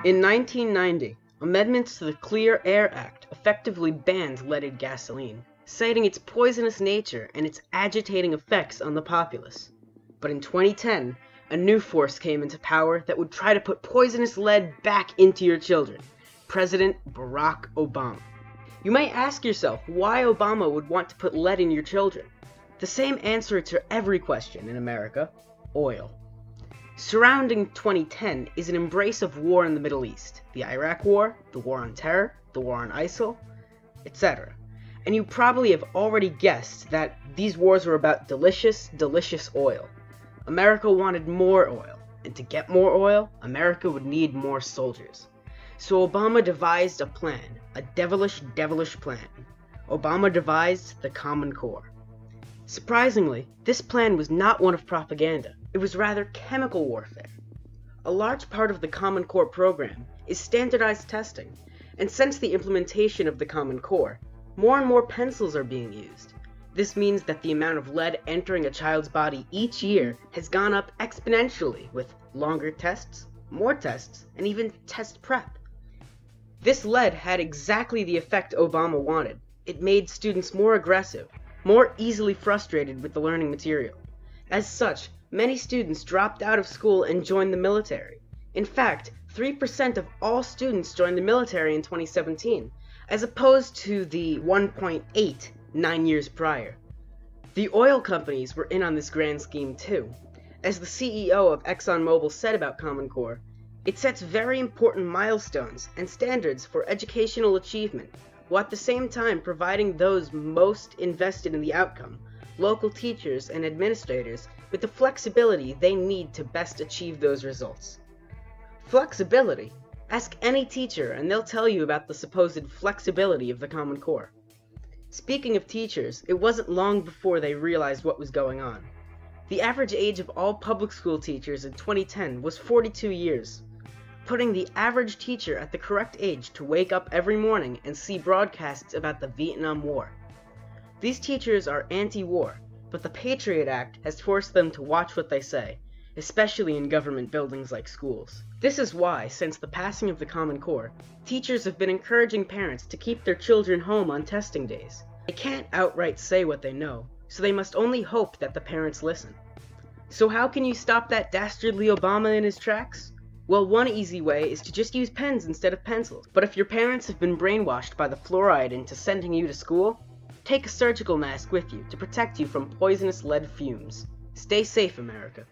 In 1990, amendments to the Clear Air Act effectively banned leaded gasoline, citing its poisonous nature and its agitating effects on the populace. But in 2010, a new force came into power that would try to put poisonous lead back into your children: President Barack Obama. You might ask yourself why Obama would want to put lead in your children. The same answer to every question in America: oil. Surrounding 2010 is an embrace of war in the Middle East: the Iraq War, the War on Terror, the War on ISIL, etc. And you probably have already guessed that these wars were about delicious, delicious oil. America wanted more oil, and to get more oil, America would need more soldiers. So Obama devised a plan, a devilish, devilish plan. Obama devised the Common Core. Surprisingly, this plan was not one of propaganda. It was rather chemical warfare. A large part of the Common Core program is standardized testing, and since the implementation of the Common Core, more and more pencils are being used. This means that the amount of lead entering a child's body each year has gone up exponentially with longer tests, more tests, and even test prep. This lead had exactly the effect Obama wanted. It made students more aggressive, more easily frustrated with the learning material. As such, many students dropped out of school and joined the military. In fact, 3% of all students joined the military in 2017, as opposed to the 1.8 9 years prior. The oil companies were in on this grand scheme too. As the CEO of ExxonMobil said about Common Core, it sets very important milestones and standards for educational achievement, while at the same time providing those most invested in the outcome, local teachers and administrators, with the flexibility they need to best achieve those results. Flexibility? Ask any teacher and they'll tell you about the supposed flexibility of the Common Core. Speaking of teachers, it wasn't long before they realized what was going on. The average age of all public school teachers in 2010 was 42 years, putting the average teacher at the correct age to wake up every morning and see broadcasts about the Vietnam War. These teachers are anti-war, but the Patriot Act has forced them to watch what they say, especially in government buildings like schools. This is why, since the passing of the Common Core, teachers have been encouraging parents to keep their children home on testing days. They can't outright say what they know, so they must only hope that the parents listen. So how can you stop that dastardly Obama in his tracks? Well, one easy way is to just use pens instead of pencils. But if your parents have been brainwashed by the fluoride into sending you to school, take a surgical mask with you to protect you from poisonous lead fumes. Stay safe, America.